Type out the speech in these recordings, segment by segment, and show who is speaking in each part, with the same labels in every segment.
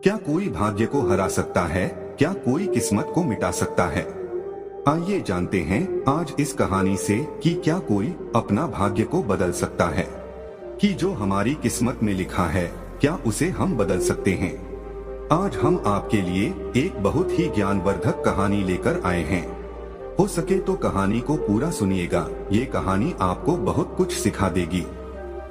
Speaker 1: क्या कोई भाग्य को हरा सकता है? क्या कोई किस्मत को मिटा सकता है? आइए जानते हैं आज इस कहानी से कि क्या कोई अपना भाग्य को बदल सकता है, कि जो हमारी किस्मत में लिखा है क्या उसे हम बदल सकते हैं। आज हम आपके लिए एक बहुत ही ज्ञानवर्धक कहानी लेकर आए हैं। हो सके तो कहानी को पूरा सुनिएगा, ये कहानी आपको बहुत कुछ सिखा देगी।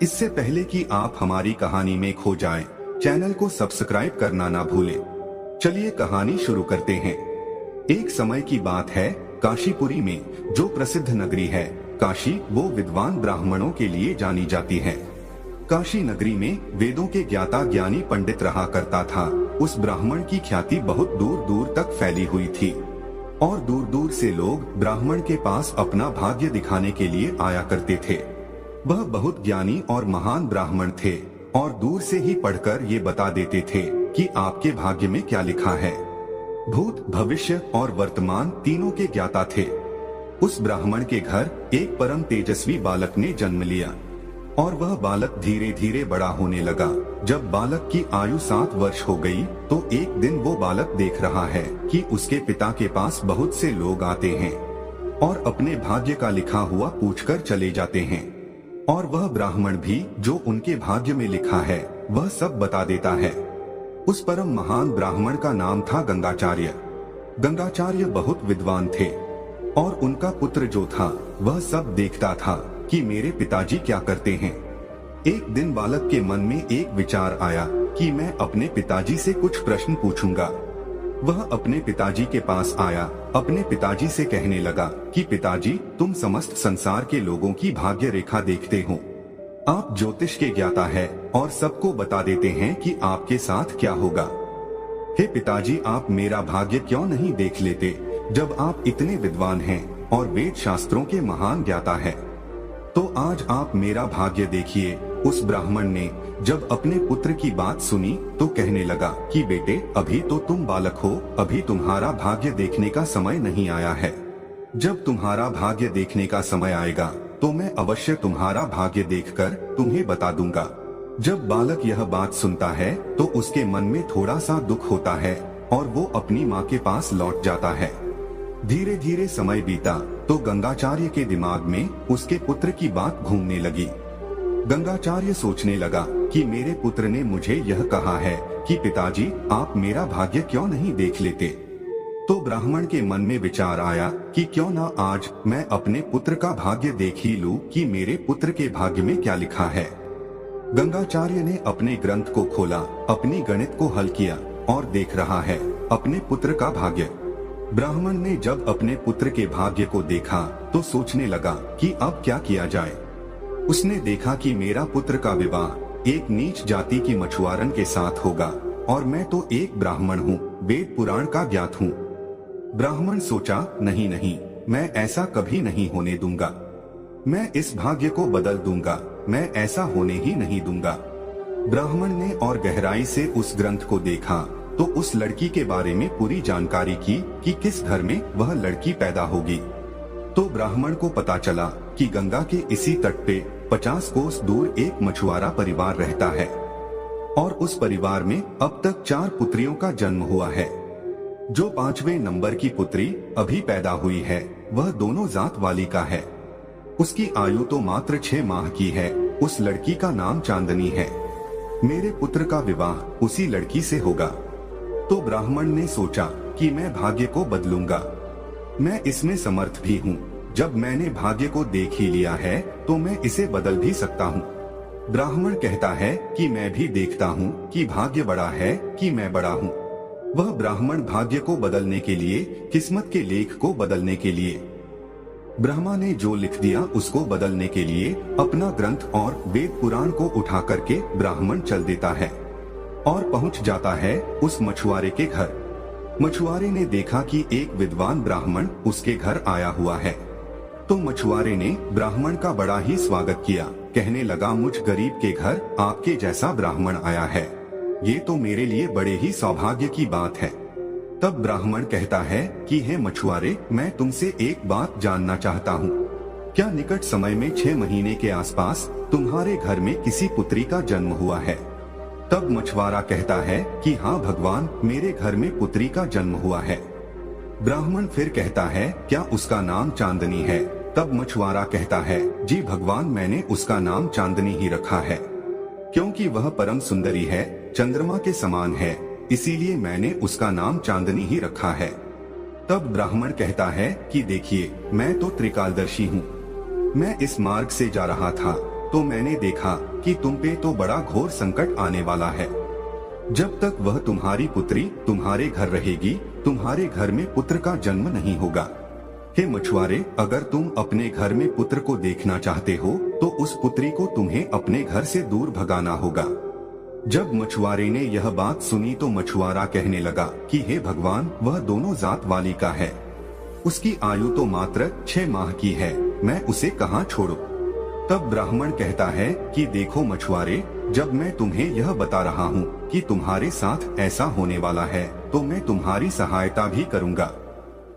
Speaker 1: इससे पहले कि आप हमारी कहानी में खो जाएं, चैनल को सब्सक्राइब करना ना भूलें। चलिए कहानी शुरू करते हैं। एक समय की बात है, काशीपुरी में, जो प्रसिद्ध नगरी है काशी, वो विद्वान ब्राह्मणों के लिए जानी जाती है। काशी नगरी में वेदों के ज्ञाता ज्ञानी पंडित रहा करता था। उस ब्राह्मण की ख्याति बहुत दूर दूर तक फैली हुई थी और दूर दूर से लोग ब्राह्मण के पास अपना भाग्य दिखाने के लिए आया करते थे। वह बहुत ज्ञानी और महान ब्राह्मण थे और दूर से ही पढ़कर ये बता देते थे कि आपके भाग्य में क्या लिखा है। भूत, भविष्य और वर्तमान तीनों के ज्ञाता थे। उस ब्राह्मण के घर एक परम तेजस्वी बालक ने जन्म लिया और वह बालक धीरे धीरे बड़ा होने लगा। जब बालक की आयु 7 वर्ष हो गई तो एक दिन वो बालक देख रहा है कि उसके पिता के पास बहुत से लोग आते हैं और अपने भाग्य का लिखा हुआ पूछकर चले जाते हैं, और वह ब्राह्मण भी जो उनके भाग्य में लिखा है वह सब बता देता है। उस परम महान ब्राह्मण का नाम था गंगाचार्य। गंगाचार्य बहुत विद्वान थे और उनका पुत्र जो था वह सब देखता था कि मेरे पिताजी क्या करते हैं। एक दिन बालक के मन में एक विचार आया कि मैं अपने पिताजी से कुछ प्रश्न पूछूंगा। वह अपने पिताजी के पास आया, अपने पिताजी से कहने लगा कि पिताजी, तुम समस्त संसार के लोगों की भाग्य रेखा देखते हो। आप ज्योतिष के ज्ञाता है और सबको बता देते हैं कि आपके साथ क्या होगा। हे पिताजी, आप मेरा भाग्य क्यों नहीं देख लेते, जब आप इतने विद्वान हैं और वेद शास्त्रों के महान ज्ञाता है। तो आज आप मेरा भाग्य देखिए। उस ब्राह्मण ने जब अपने पुत्र की बात सुनी तो कहने लगा कि बेटे, अभी तो तुम बालक हो, अभी तुम्हारा भाग्य देखने का समय नहीं आया है। जब तुम्हारा भाग्य देखने का समय आएगा तो मैं अवश्य तुम्हारा भाग्य देखकर तुम्हें बता दूंगा। जब बालक यह बात सुनता है तो उसके मन में थोड़ा सा दुख होता है और वो अपनी माँ के पास लौट जाता है। धीरे धीरे समय बीता तो गंगाचार्य के दिमाग में उसके पुत्र की बात घूमने लगी। गंगाचार्य सोचने लगा कि मेरे पुत्र ने मुझे यह कहा है कि पिताजी, आप मेरा भाग्य क्यों नहीं देख लेते। तो ब्राह्मण के मन में विचार आया कि क्यों ना आज मैं अपने पुत्र का भाग्य देख ही लूं कि मेरे पुत्र के भाग्य में क्या लिखा है। गंगाचार्य ने अपने ग्रंथ को खोला, अपनी गणित को हल किया और देख रहा है अपने पुत्र का भाग्य। ब्राह्मण ने जब अपने पुत्र के भाग्य को देखा तो सोचने लगा कि अब क्या किया जाए। उसने देखा कि मेरा पुत्र का विवाह एक नीच जाति की मछुआरन के साथ होगा और मैं तो एक ब्राह्मण हूँ, वेद पुराण का ज्ञात हूँ। ब्राह्मण सोचा, नहीं नहीं, मैं ऐसा कभी नहीं होने दूंगा। मैं इस भाग्य को बदल दूंगा, मैं ऐसा होने ही नहीं दूंगा। ब्राह्मण ने और गहराई से उस ग्रंथ को देखा तो उस लड़की के बारे में पूरी जानकारी की कि किस घर में वह लड़की पैदा होगी। तो ब्राह्मण को पता चला कि गंगा के इसी तट पे 50 कोस दूर एक मछुआरा परिवार रहता है और उस परिवार में अब तक 4 पुत्रियों का जन्म हुआ है। जो 5वें नंबर की पुत्री अभी पैदा हुई है वह दोनों जात वाली का है। उसकी आयु तो मात्र 6 माह की है। उस लड़की का नाम चांदनी है। मेरे पुत्र का विवाह उसी लड़की से होगा। तो ब्राह्मण ने सोचा कि मैं भाग्य को बदलूंगा, मैं इसमें समर्थ भी हूँ। जब मैंने भाग्य को देख ही लिया है तो मैं इसे बदल भी सकता हूँ। ब्राह्मण कहता है कि मैं भी देखता हूँ कि भाग्य बड़ा है कि मैं बड़ा हूँ। वह ब्राह्मण भाग्य को बदलने के लिए, किस्मत के लेख को बदलने के लिए, ब्रह्मा ने जो लिख दिया उसको बदलने के लिए अपना ग्रंथ और वेद पुराण को उठा करके ब्राह्मण चल देता है और पहुंच जाता है उस मछुआरे के घर। मछुआरे ने देखा कि एक विद्वान ब्राह्मण उसके घर आया हुआ है। तो मछुआरे ने ब्राह्मण का बड़ा ही स्वागत किया, कहने लगा, मुझ गरीब के घर आपके जैसा ब्राह्मण आया है, ये तो मेरे लिए बड़े ही सौभाग्य की बात है। तब ब्राह्मण कहता है कि हे मछुआरे, मैं तुमसे एक बात जानना चाहता हूँ, क्या निकट समय में 6 महीने के आसपास तुम्हारे घर में किसी पुत्री का जन्म हुआ है? तब मछुआरा कहता है कि हाँ भगवान, मेरे घर में पुत्री का जन्म हुआ है। ब्राह्मण फिर कहता है, क्या उसका नाम चांदनी है? तब मछुआरा कहता है, जी भगवान, मैंने उसका नाम चांदनी ही रखा है, क्योंकि वह परम सुंदरी है, चंद्रमा के समान है, इसीलिए मैंने उसका नाम चांदनी ही रखा है। तब ब्राह्मण कहता है कि देखिए, मैं तो त्रिकालदर्शी हूँ। मैं इस मार्ग से जा रहा था तो मैंने देखा कि तुम पे तो बड़ा घोर संकट आने वाला है। जब तक वह तुम्हारी पुत्री तुम्हारे घर रहेगी, तुम्हारे घर में पुत्र का जन्म नहीं होगा। हे मछुआरे, अगर तुम अपने घर में पुत्र को देखना चाहते हो तो उस पुत्री को तुम्हें अपने घर से दूर भगाना होगा। जब मछुआरे ने यह बात सुनी तो मछुआरा कहने लगा कि हे भगवान, वह दोनों जात वाली का है, उसकी आयु तो मात्र 6 माह की है, मैं उसे कहाँ छोड़ूं? तब ब्राह्मण कहता है कि देखो मछुआरे, जब मैं तुम्हें यह बता रहा हूँ कि तुम्हारे साथ ऐसा होने वाला है तो मैं तुम्हारी सहायता भी करूँगा।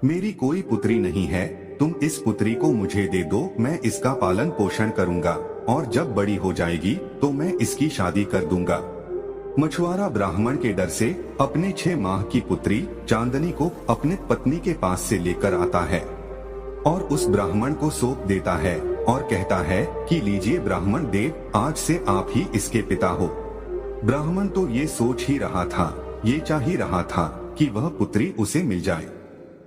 Speaker 1: मेरी कोई पुत्री नहीं है, तुम इस पुत्री को मुझे दे दो, मैं इसका पालन पोषण करूँगा और जब बड़ी हो जाएगी तो मैं इसकी शादी कर दूंगा। मछुआरा ब्राह्मण के डर से अपने 6 माह की पुत्री चांदनी को अपने पत्नी के पास से लेकर आता है और उस ब्राह्मण को सौंप देता है और कहता है कि लीजिए ब्राह्मण देव, आज से आप ही इसके पिता हो। ब्राह्मण तो ये सोच ही रहा था, ये चाह ही रहा था कि वह पुत्री उसे मिल जाए।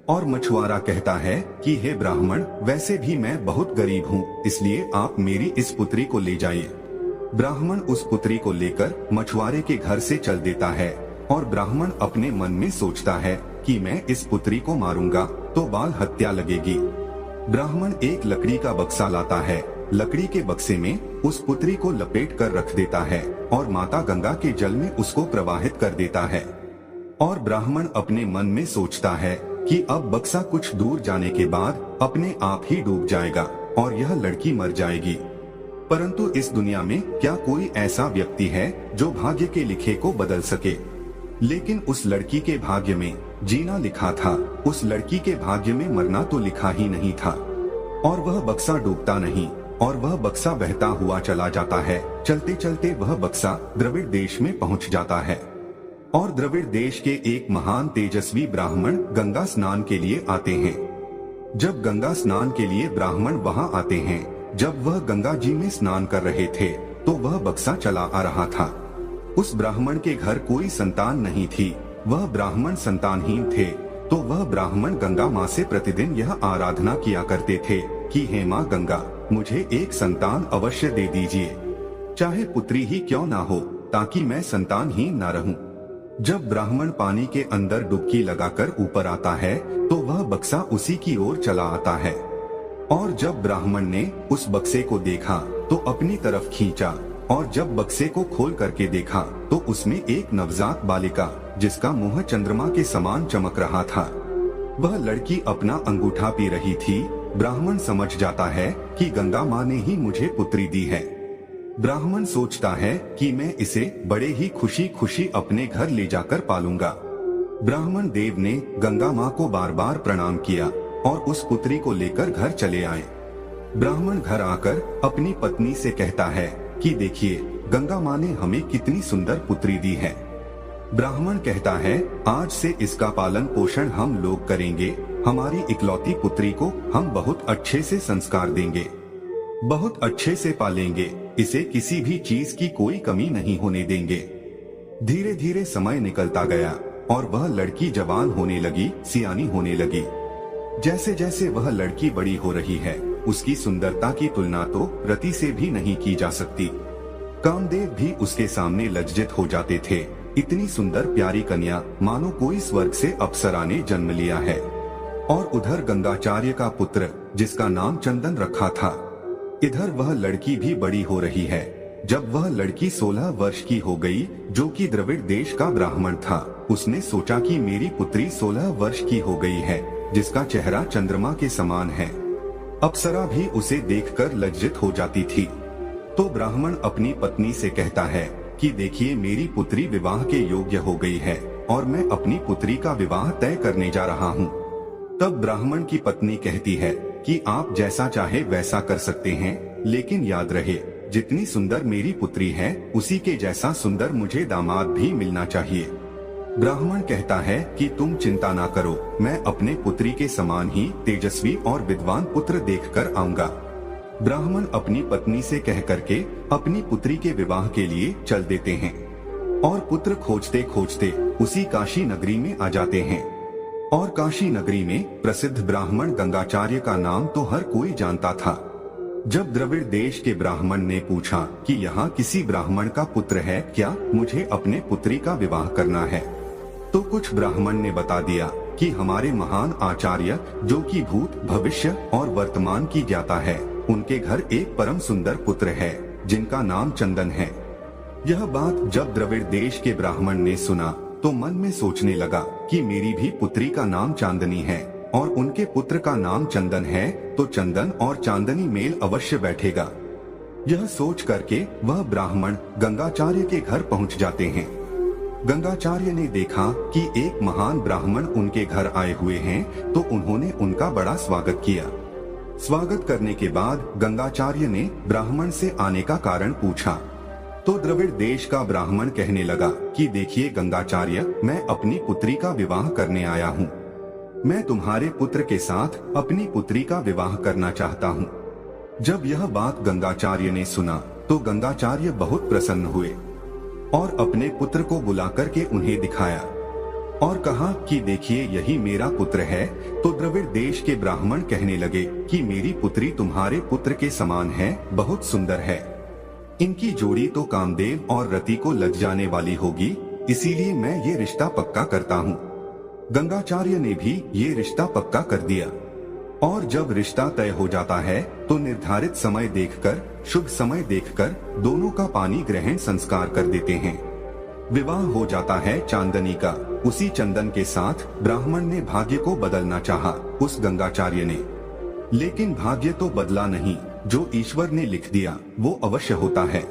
Speaker 1: और मछुआरा कहता है कि हे ब्राह्मण, वैसे भी मैं बहुत गरीब हूँ, इसलिए आप मेरी इस पुत्री को ले जाइए। ब्राह्मण उस पुत्री को लेकर मछुआरे के घर से चल देता है और ब्राह्मण अपने मन में सोचता है कि मैं इस पुत्री को मारूंगा तो बाल हत्या लगेगी। ब्राह्मण एक लकड़ी का बक्सा लाता है, लकड़ी के बक्से में उस पुत्री को लपेट कर रख देता है और माता गंगा के जल में उसको प्रवाहित कर देता है। और ब्राह्मण अपने मन में सोचता है कि अब बक्सा कुछ दूर जाने के बाद अपने आप ही डूब जाएगा और यह लड़की मर जाएगी। परंतु इस दुनिया में क्या कोई ऐसा व्यक्ति है जो भाग्य के लिखे को बदल सके? लेकिन उस लड़की के भाग्य में जीना लिखा था, उस लड़की के भाग्य में मरना तो लिखा ही नहीं था। और वह बक्सा डूबता नहीं और वह बक्सा बहता हुआ चला जाता है। चलते चलते वह बक्सा द्रविड़ देश में पहुंच जाता है और द्रविड़ देश के एक महान तेजस्वी ब्राह्मण गंगा स्नान के लिए आते हैं। जब गंगा स्नान के लिए ब्राह्मण वहां आते हैं, जब वह गंगा जी में स्नान कर रहे थे तो वह बक्सा चला आ रहा था। उस ब्राह्मण के घर कोई संतान नहीं थी, वह ब्राह्मण संतानहीन थे। तो वह ब्राह्मण गंगा माँ से प्रतिदिन यह आराधना किया करते थे कि हे माँ गंगा, मुझे एक संतान अवश्य दे दीजिए, चाहे पुत्री ही क्यों ना हो, ताकि मैं संतानहीन ना रहूं। जब ब्राह्मण पानी के अंदर डुबकी लगाकर ऊपर आता है तो वह बक्सा उसी की ओर चला आता है। और जब ब्राह्मण ने उस बक्से को देखा तो अपनी तरफ खींचा और जब बक्से को खोल करके देखा तो उसमें एक नवजात बालिका, जिसका मुंह चंद्रमा के समान चमक रहा था, वह लड़की अपना अंगूठा पी रही थी। ब्राह्मण समझ जाता है कि गंगा माँ ने ही मुझे पुत्री दी है। ब्राह्मण सोचता है कि मैं इसे बड़े ही खुशी खुशी अपने घर ले जाकर पालूंगा। ब्राह्मण देव ने गंगा माँ को बार बार प्रणाम किया और उस पुत्री को लेकर घर चले आए। ब्राह्मण घर आकर अपनी पत्नी से कहता है कि देखिए, गंगा माँ ने हमें कितनी सुंदर पुत्री दी है। ब्राह्मण कहता है, आज से इसका पालन पोषण हम लोग करेंगे, हमारी इकलौती पुत्री को हम बहुत अच्छे से संस्कार देंगे, बहुत अच्छे से पालेंगे, इसे किसी भी चीज की कोई कमी नहीं होने देंगे। धीरे धीरे समय निकलता गया और वह लड़की जवान होने लगी, सियानी होने लगी। जैसे जैसे वह लड़की बड़ी हो रही है, उसकी सुंदरता की तुलना तो रति से भी नहीं की जा सकती। कामदेव भी उसके सामने लज्जित हो जाते थे। इतनी सुंदर प्यारी कन्या मानो कोई स्वर्ग से अप्सरा ने जन्म लिया है। और उधर गंगाचार्य का पुत्र, जिसका नाम चंदन रखा था, इधर वह लड़की भी बड़ी हो रही है। जब वह लड़की 16 वर्ष की हो गई, जो कि द्रविड़ देश का ब्राह्मण था, उसने सोचा कि मेरी पुत्री 16 वर्ष की हो गई है, जिसका चेहरा चंद्रमा के समान है। अप्सरा भी उसे देखकर लज्जित हो जाती थी। तो ब्राह्मण अपनी पत्नी से कहता है कि देखिए, मेरी पुत्री विवाह के योग्य हो गई है और मैं अपनी पुत्री का विवाह तय करने जा रहा हूँ। तब ब्राह्मण की पत्नी कहती है कि आप जैसा चाहे वैसा कर सकते हैं, लेकिन याद रहे, जितनी सुंदर मेरी पुत्री है उसी के जैसा सुंदर मुझे दामाद भी मिलना चाहिए। ब्राह्मण कहता है कि तुम चिंता ना करो, मैं अपने पुत्री के समान ही तेजस्वी और विद्वान पुत्र देखकर आऊंगा। ब्राह्मण अपनी पत्नी से कह करके अपनी पुत्री के विवाह के लिए चल देते हैं और पुत्र खोजते खोजते उसी काशी नगरी में आ जाते हैं। और काशी नगरी में प्रसिद्ध ब्राह्मण गंगाचार्य का नाम तो हर कोई जानता था। जब द्रविड़ देश के ब्राह्मण ने पूछा कि यहाँ किसी ब्राह्मण का पुत्र है क्या, मुझे अपने पुत्री का विवाह करना है, तो कुछ ब्राह्मण ने बता दिया कि हमारे महान आचार्य जो कि भूत भविष्य और वर्तमान की ज्ञाता है, उनके घर एक परम सुंदर पुत्र है जिनका नाम चंदन है। यह बात जब द्रविड़ देश के ब्राह्मण ने सुना तो मन में सोचने लगा कि मेरी भी पुत्री का नाम चांदनी है और उनके पुत्र का नाम चंदन है, तो चंदन और चांदनी मेल अवश्य बैठेगा। यह सोच करके वह ब्राह्मण गंगाचार्य के घर पहुंच जाते हैं। गंगाचार्य ने देखा कि एक महान ब्राह्मण उनके घर आए हुए हैं, तो उन्होंने उनका बड़ा स्वागत किया। स्वागत करने के बाद गंगाचार्य ने ब्राह्मण से आने का कारण पूछा, तो द्रविड़ देश का ब्राह्मण कहने लगा कि देखिए गंगाचार्य, मैं अपनी पुत्री का विवाह करने आया हूँ। मैं तुम्हारे पुत्र के साथ अपनी पुत्री का विवाह करना चाहता हूँ। जब यह बात गंगाचार्य ने सुना तो गंगाचार्य बहुत प्रसन्न हुए और अपने पुत्र को बुला करके उन्हें दिखाया और कहा कि देखिए यही मेरा पुत्र है। तो द्रविड़ देश के ब्राह्मण कहने लगे कि मेरी पुत्री तुम्हारे पुत्र के समान है, बहुत सुंदर है। इनकी जोड़ी तो कामदेव और रति को लग जाने वाली होगी, इसीलिए मैं ये रिश्ता पक्का करता हूँ। गंगाचार्य ने भी ये रिश्ता पक्का कर दिया और जब रिश्ता तय हो जाता है तो निर्धारित समय देखकर, शुभ समय देखकर दोनों का पानी ग्रहण संस्कार कर देते हैं। विवाह हो जाता है चांदनी का। उसी चंदन के साथ ब्राह्मण ने भाग्य को बदलना चाहा उस गंगाचार्य ने, लेकिन भाग्य तो बदला नहीं, जो ईश्वर ने लिख दिया वो अवश्य होता है।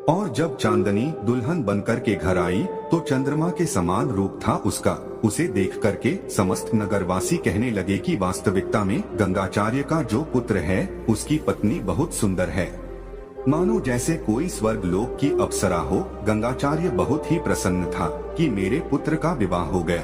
Speaker 1: और जब चांदनी दुल्हन बनकर के घर आई तो चंद्रमा के समान रूप था उसका। उसे देख करके समस्त नगरवासी कहने लगे कि वास्तविकता में गंगाचार्य का जो पुत्र है उसकी पत्नी बहुत सुंदर है, मानो जैसे कोई स्वर्ग लोक की अप्सरा हो। गंगाचार्य बहुत ही प्रसन्न था कि मेरे पुत्र का विवाह हो गया।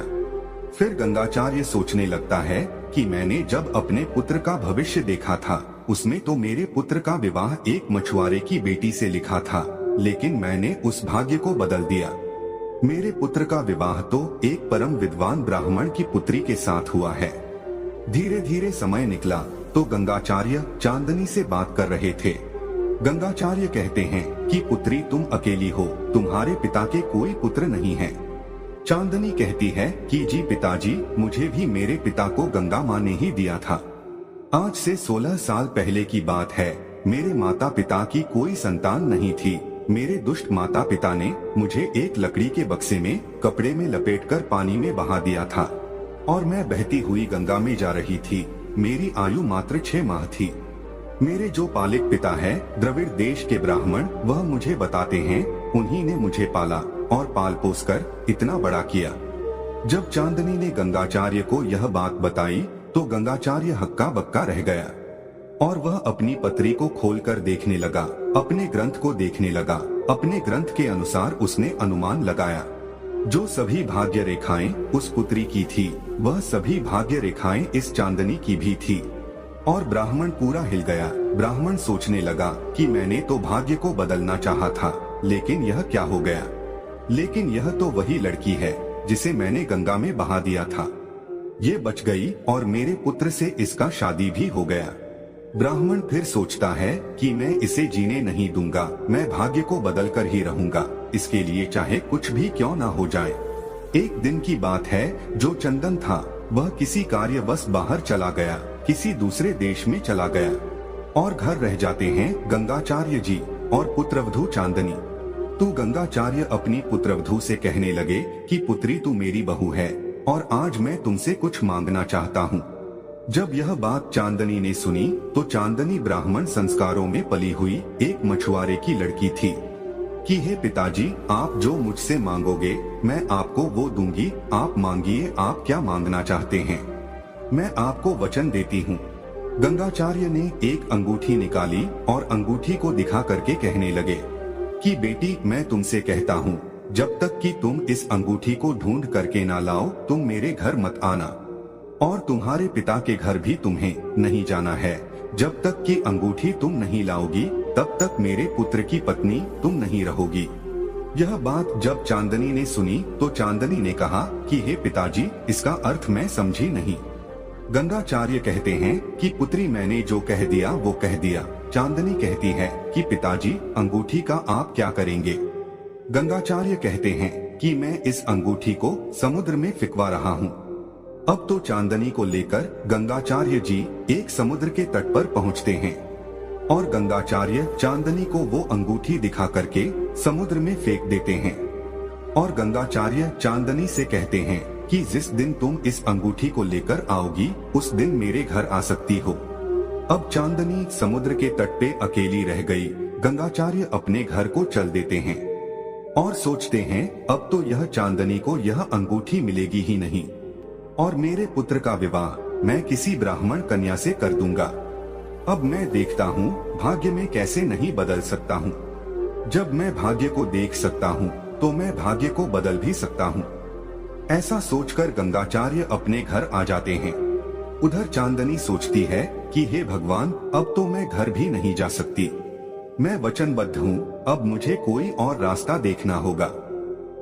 Speaker 1: फिर गंगाचार्य सोचने लगता है कि मैंने जब अपने पुत्र का भविष्य देखा था उसमें तो मेरे पुत्र का विवाह एक मछुआरे की बेटी से लिखा था, लेकिन मैंने उस भाग्य को बदल दिया। मेरे पुत्र का विवाह तो एक परम विद्वान ब्राह्मण की पुत्री के साथ हुआ है। धीरे धीरे समय निकला तो गंगाचार्य चांदनी से बात कर रहे थे। गंगाचार्य कहते हैं कि पुत्री तुम अकेली हो, तुम्हारे पिता के कोई पुत्र नहीं है। चांदनी कहती है कि जी पिताजी, मुझे भी मेरे पिता को गंगा माँ ने ही दिया था। आज से 16 साल पहले की बात है। मेरे माता पिता की कोई संतान नहीं थी। मेरे दुष्ट माता पिता ने मुझे एक लकड़ी के बक्से में कपड़े में लपेटकर पानी में बहा दिया था और मैं बहती हुई गंगा में जा रही थी। मेरी आयु मात्र 6 माह थी। मेरे जो पालिक पिता है द्रविड़ देश के ब्राह्मण, वह मुझे बताते हैं उन्हीं ने मुझे पाला और पाल पोस कर इतना बड़ा किया। जब चांदनी ने गंगाचार्य को यह बात बताई तो गंगाचार्य हक्का बक्का रह गया और वह अपनी पत्री को खोलकर देखने लगा, अपने ग्रंथ को देखने लगा। अपने ग्रंथ के अनुसार उसने अनुमान लगाया जो सभी भाग्य रेखाएं उस पुत्री की थी, वह सभी भाग्य रेखाएं इस चांदनी की भी थी। और ब्राह्मण पूरा हिल गया। ब्राह्मण सोचने लगा कि मैंने तो भाग्य को बदलना चाहा था, लेकिन यह क्या हो गया। लेकिन यह तो वही लड़की है जिसे मैंने गंगा में बहा दिया था। ये बच गई और मेरे पुत्र से इसका शादी भी हो गया। ब्राह्मण फिर सोचता है कि मैं इसे जीने नहीं दूंगा, मैं भाग्य को बदल कर ही रहूंगा, इसके लिए चाहे कुछ भी क्यों ना हो जाए। एक दिन की बात है, जो चंदन था वह किसी कार्यवश बाहर चला गया, किसी दूसरे देश में चला गया और घर रह जाते हैं गंगाचार्य जी और पुत्रवधू चांदनी। तो गंगाचार्य अपनी पुत्रवधू से कहने लगे कि पुत्री तू मेरी बहू है और आज मैं तुमसे कुछ मांगना चाहता हूँ। जब यह बात चांदनी ने सुनी तो चांदनी ब्राह्मण संस्कारों में पली हुई एक मछुआरे की लड़की थी कि हे पिताजी, आप जो मुझसे मांगोगे मैं आपको वो दूंगी। आप मांगिए, आप क्या मांगना चाहते हैं, मैं आपको वचन देती हूँ। गंगाचार्य ने एक अंगूठी निकाली और अंगूठी को दिखा करके कहने लगे कि बेटी, मैं तुमसे कहता हूँ, जब तक कि तुम इस अंगूठी को ढूंढ करके ना लाओ तुम मेरे घर मत आना, और तुम्हारे पिता के घर भी तुम्हें नहीं जाना है। जब तक कि अंगूठी तुम नहीं लाओगी तब तक मेरे पुत्र की पत्नी तुम नहीं रहोगी। यह बात जब चांदनी ने सुनी तो चांदनी ने कहा कि हे पिताजी, इसका अर्थ मैं समझी नहीं। गंगाचार्य कहते हैं कि पुत्री, मैंने जो कह दिया वो कह दिया। चांदनी कहती है कि पिताजी, अंगूठी का आप क्या करेंगे? गंगाचार्य कहते हैं कि मैं इस अंगूठी को समुद्र में फिकवा रहा हूँ। अब तो चांदनी को लेकर गंगाचार्य जी एक समुद्र के तट पर पहुँचते हैं और गंगाचार्य चांदनी को वो अंगूठी दिखा करके समुद्र में फेंक देते हैं। और गंगाचार्य चांदनी से कहते हैं कि जिस दिन तुम इस अंगूठी को लेकर आओगी उस दिन मेरे घर आ सकती हो। अब चांदनी समुद्र के तट पे अकेली रह गई। गंगाचार्य अपने घर को चल देते हैं और सोचते हैं अब तो यह चांदनी को यह अंगूठी मिलेगी ही नहीं और मेरे पुत्र का विवाह मैं किसी ब्राह्मण कन्या से कर दूंगा। अब मैं देखता हूँ भाग्य में कैसे नहीं बदल सकता हूँ। जब मैं भाग्य को देख सकता हूँ तो मैं भाग्य को बदल भी सकता हूँ। ऐसा सोचकर गंगाचार्य अपने घर आ जाते हैं। उधर चांदनी सोचती है कि हे भगवान, अब तो मैं घर भी नहीं जा सकती। मैं वचनबद्ध हूँ, अब मुझे कोई और रास्ता देखना होगा।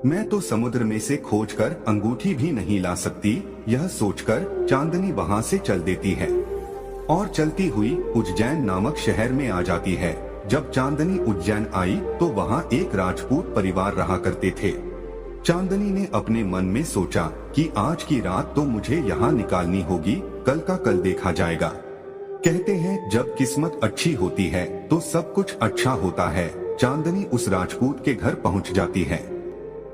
Speaker 1: मैं तो समुद्र में से खोजकर अंगूठी भी नहीं ला सकती। यह सोचकर चांदनी वहाँ से चल देती है और चलती हुई उज्जैन नामक शहर में आ जाती है। जब चांदनी उज्जैन आई तो वहाँ एक राजपूत परिवार रहा करते थे। चांदनी ने अपने मन में सोचा कि आज की रात तो मुझे यहाँ निकालनी होगी, कल का कल देखा जाएगा। कहते हैं जब किस्मत अच्छी होती है तो सब कुछ अच्छा होता है। चांदनी उस राजपूत के घर पहुँच जाती है।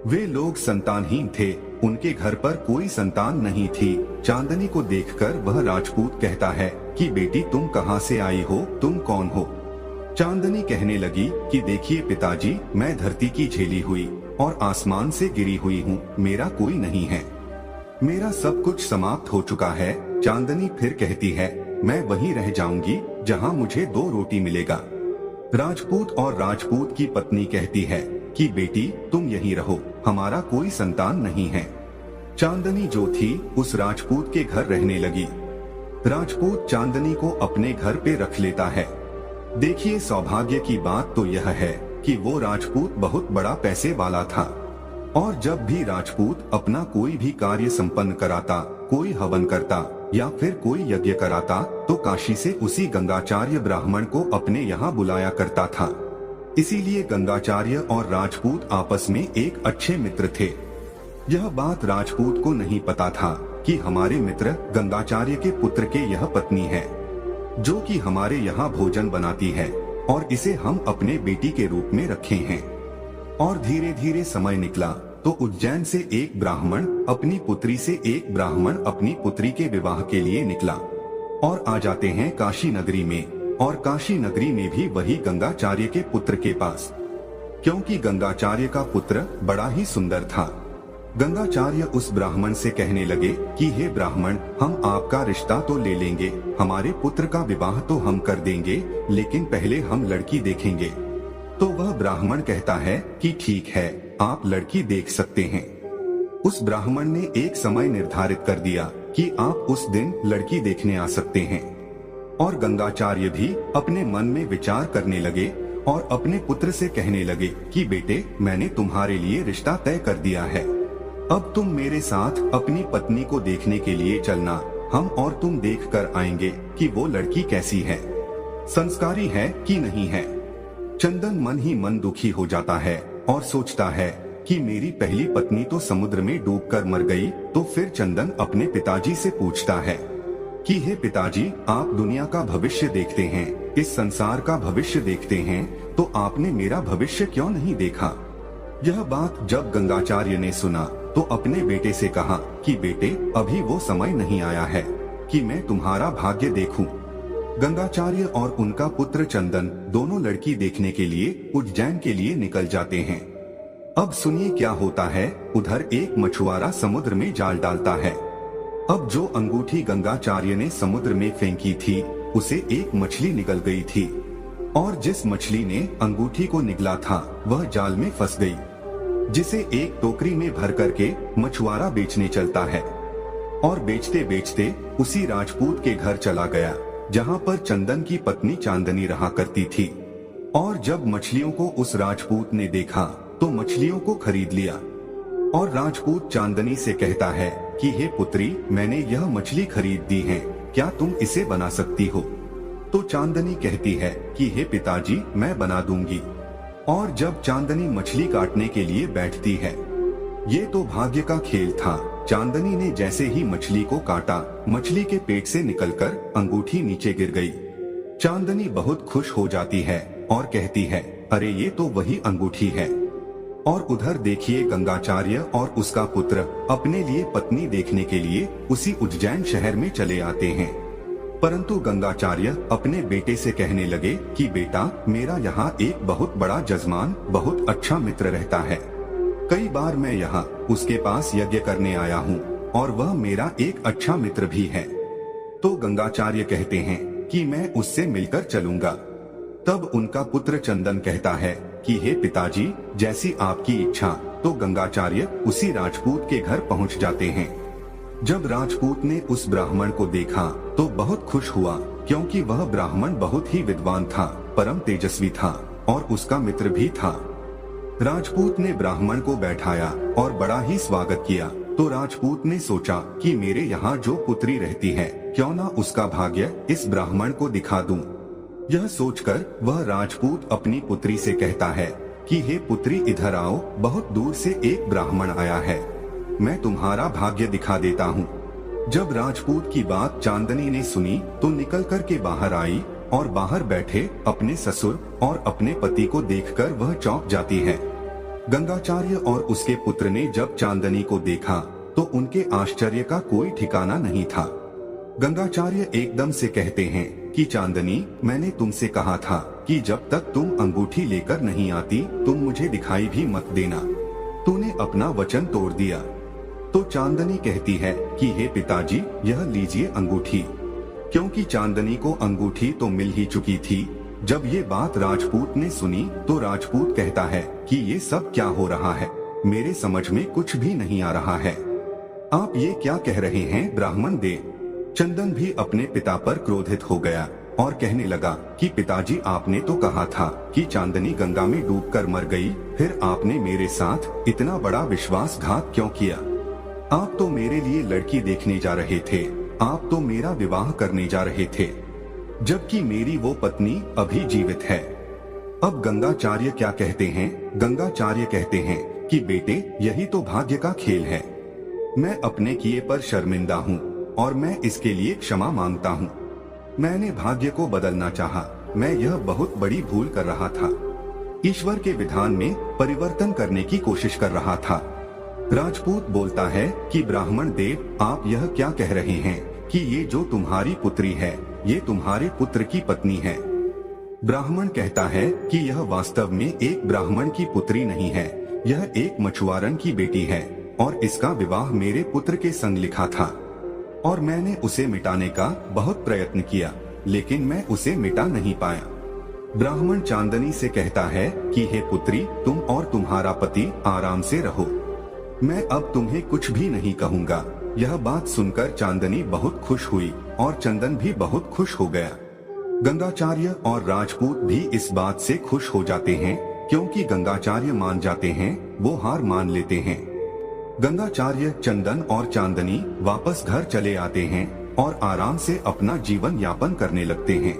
Speaker 1: वे लोग संतानहीन थे, उनके घर पर कोई संतान नहीं थी। चांदनी को देखकर वह राजपूत कहता है कि बेटी, तुम कहाँ से आई हो, तुम कौन हो? चांदनी कहने लगी कि देखिए पिताजी, मैं धरती की झेली हुई और आसमान से गिरी हुई हूँ, मेरा कोई नहीं है, मेरा सब कुछ समाप्त हो चुका है। चांदनी फिर कहती है मैं वहीं रह जाऊंगी जहाँ मुझे 2 रोटी मिलेगा। राजपूत और राजपूत की पत्नी कहती है कि बेटी, तुम यहीं रहो, हमारा कोई संतान नहीं है। चांदनी जो थी उस राजपूत के घर रहने लगी। राजपूत चांदनी को अपने घर पे रख लेता है। देखिए सौभाग्य की बात तो यह है कि वो राजपूत बहुत बड़ा पैसे वाला था और जब भी राजपूत अपना कोई भी कार्य संपन्न कराता, कोई हवन करता या फिर कोई यज्ञ कराता तो काशी से उसी गंगाचार्य ब्राह्मण को अपने यहाँ बुलाया करता था। इसीलिए गंगाचार्य और राजपूत आपस में एक अच्छे मित्र थे। यह बात राजपूत को नहीं पता था कि हमारे मित्र गंगाचार्य के पुत्र के यह पत्नी है जो कि हमारे यहाँ भोजन बनाती है और इसे हम अपने बेटी के रूप में रखे हैं। और धीरे धीरे समय निकला तो उज्जैन से एक ब्राह्मण अपनी पुत्री से एक ब्राह्मण अपनी पुत्री के विवाह के लिए निकला और आ जाते हैं काशी नगरी में। और काशी नगरी में भी वही गंगाचार्य के पुत्र के पास, क्योंकि गंगाचार्य का पुत्र बड़ा ही सुंदर था। गंगाचार्य उस ब्राह्मण से कहने लगे कि हे ब्राह्मण, हम आपका रिश्ता तो ले लेंगे, हमारे पुत्र का विवाह तो हम कर देंगे, लेकिन पहले हम लड़की देखेंगे। तो वह ब्राह्मण कहता है कि ठीक है, आप लड़की देख सकते हैं। उस ब्राह्मण ने एक समय निर्धारित कर दिया कि आप उस दिन लड़की देखने आ सकते हैं। और गंगाचार्य भी अपने मन में विचार करने लगे और अपने पुत्र से कहने लगे कि बेटे, मैंने तुम्हारे लिए रिश्ता तय कर दिया है, अब तुम मेरे साथ अपनी पत्नी को देखने के लिए चलना। हम और तुम देख कर आएंगे कि वो लड़की कैसी है, संस्कारी है कि नहीं है। चंदन मन ही मन दुखी हो जाता है और सोचता है कि मेरी पहली पत्नी तो समुद्र में डूबकर मर गई। तो फिर चंदन अपने पिताजी से पूछता है कि हे पिताजी, आप दुनिया का भविष्य देखते हैं, इस संसार का भविष्य देखते हैं, तो आपने मेरा भविष्य क्यों नहीं देखा? यह बात जब गंगाचार्य ने सुना तो अपने बेटे से कहा कि बेटे, अभी वो समय नहीं आया है कि मैं तुम्हारा भाग्य देखूं। गंगाचार्य और उनका पुत्र चंदन दोनों लड़की देखने के लिए उज्जैन के लिए निकल जाते हैं। अब सुनिए क्या होता है। उधर एक मछुआरा समुद्र में जाल डालता है। अब जो अंगूठी गंगाचार्य ने समुद्र में फेंकी थी उसे एक मछली निगल गई थी और जिस मछली ने अंगूठी को निगला था वह जाल में फंस गई, जिसे एक टोकरी में भर करके मछुआरा बेचने चलता है और बेचते बेचते उसी राजपूत के घर चला गया जहाँ पर चंदन की पत्नी चांदनी रहा करती थी। और जब मछलियों को उस राजपूत ने देखा तो मछलियों को खरीद लिया और राजपूत चांदनी से कहता है कि हे पुत्री, मैंने यह मछली खरीद दी है, क्या तुम इसे बना सकती हो? तो चांदनी कहती है कि हे पिताजी, मैं बना दूंगी। और जब चांदनी मछली काटने के लिए बैठती है, ये तो भाग्य का खेल था। चांदनी ने जैसे ही मछली को काटा, मछली के पेट से निकलकर अंगूठी नीचे गिर गई। चांदनी बहुत खुश हो जाती है और कहती है, अरे ये तो वही अंगूठी है। और उधर देखिए, गंगाचार्य और उसका पुत्र अपने लिए पत्नी देखने के लिए उसी उज्जैन शहर में चले आते हैं। परंतु गंगाचार्य अपने बेटे से कहने लगे कि बेटा, मेरा यहाँ एक बहुत बड़ा जजमान, बहुत अच्छा मित्र रहता है। कई बार मैं यहाँ उसके पास यज्ञ करने आया हूँ और वह मेरा एक अच्छा मित्र भी है। तो गंगाचार्य कहते हैं कि मैं उससे मिलकर चलूंगा। तब उनका पुत्र चंदन कहता है कि हे पिताजी, जैसी आपकी इच्छा। तो गंगाचार्य उसी राजपूत के घर पहुंच जाते हैं। जब राजपूत ने उस ब्राह्मण को देखा तो बहुत खुश हुआ, क्योंकि वह ब्राह्मण बहुत ही विद्वान था, परम तेजस्वी था और उसका मित्र भी था। राजपूत ने ब्राह्मण को बैठाया और बड़ा ही स्वागत किया। तो राजपूत ने सोचा कि मेरे यहाँ जो पुत्री रहती है, क्यों ना उसका भाग्य इस ब्राह्मण को दिखा दूं। यह सोचकर वह राजपूत अपनी पुत्री से कहता है कि हे पुत्री, इधर आओ, बहुत दूर से एक ब्राह्मण आया है, मैं तुम्हारा भाग्य दिखा देता हूँ। जब राजपूत की बात चांदनी ने सुनी तो निकल कर के बाहर आई और बाहर बैठे अपने ससुर और अपने पति को देखकर वह चौंक जाती है। गंगाचार्य और उसके पुत्र ने जब चांदनी को देखा तो उनके आश्चर्य का कोई ठिकाना नहीं था। गंगाचार्य एकदम से कहते हैं कि चांदनी, मैंने तुमसे कहा था कि जब तक तुम अंगूठी लेकर नहीं आती तुम मुझे दिखाई भी मत देना। तूने अपना वचन तोड़ दिया। तो चांदनी कहती है कि हे पिताजी, यह लीजिए अंगूठी, क्योंकि चांदनी को अंगूठी तो मिल ही चुकी थी। जब ये बात राजपूत ने सुनी तो राजपूत कहता है कि ये सब क्या हो रहा है, मेरे समझ में कुछ भी नहीं आ रहा है। आप ये क्या कह रहे हैं ब्राह्मण देव? चंदन भी अपने पिता पर क्रोधित हो गया और कहने लगा कि पिताजी, आपने तो कहा था कि चांदनी गंगा में डूबकर मर गई, फिर आपने मेरे साथ इतना बड़ा विश्वासघात क्यों किया? आप तो मेरे लिए लड़की देखने जा रहे थे, आप तो मेरा विवाह करने जा रहे थे, जबकि मेरी वो पत्नी अभी जीवित है। अब गंगाचार्य क्या कहते हैं? गंगाचार्य कहते हैं कि बेटे, यही तो भाग्य का खेल है। मैं अपने किए पर शर्मिंदा हूँ और मैं इसके लिए क्षमा मांगता हूँ। मैंने भाग्य को बदलना चाहा, मैं यह बहुत बड़ी भूल कर रहा था। ईश्वर के विधान में परिवर्तन करने की कोशिश कर रहा था। राजपूत बोलता है कि ब्राह्मण देव, आप यह क्या कह रहे हैं कि ये जो तुम्हारी पुत्री है ये तुम्हारे पुत्र की पत्नी है? ब्राह्मण कहता है कि यह वास्तव में एक ब्राह्मण की पुत्री नहीं है, यह एक मछुआरन की बेटी है और इसका विवाह मेरे पुत्र के संग लिखा था और मैंने उसे मिटाने का बहुत प्रयत्न किया, लेकिन मैं उसे मिटा नहीं पाया। ब्राह्मण चांदनी से कहता है कि हे पुत्री, तुम और तुम्हारा पति आराम से रहो, मैं अब तुम्हें कुछ भी नहीं कहूँगा। यह बात सुनकर चांदनी बहुत खुश हुई और चंदन भी बहुत खुश हो गया। गंगाचार्य और राजपूत भी इस बात से खुश हो जाते हैं, क्योंकि गंगाचार्य मान जाते हैं, वो हार मान लेते हैं। गंगाचार्य, चंदन और चांदनी वापस घर चले आते हैं और आराम से अपना जीवन यापन करने लगते हैं।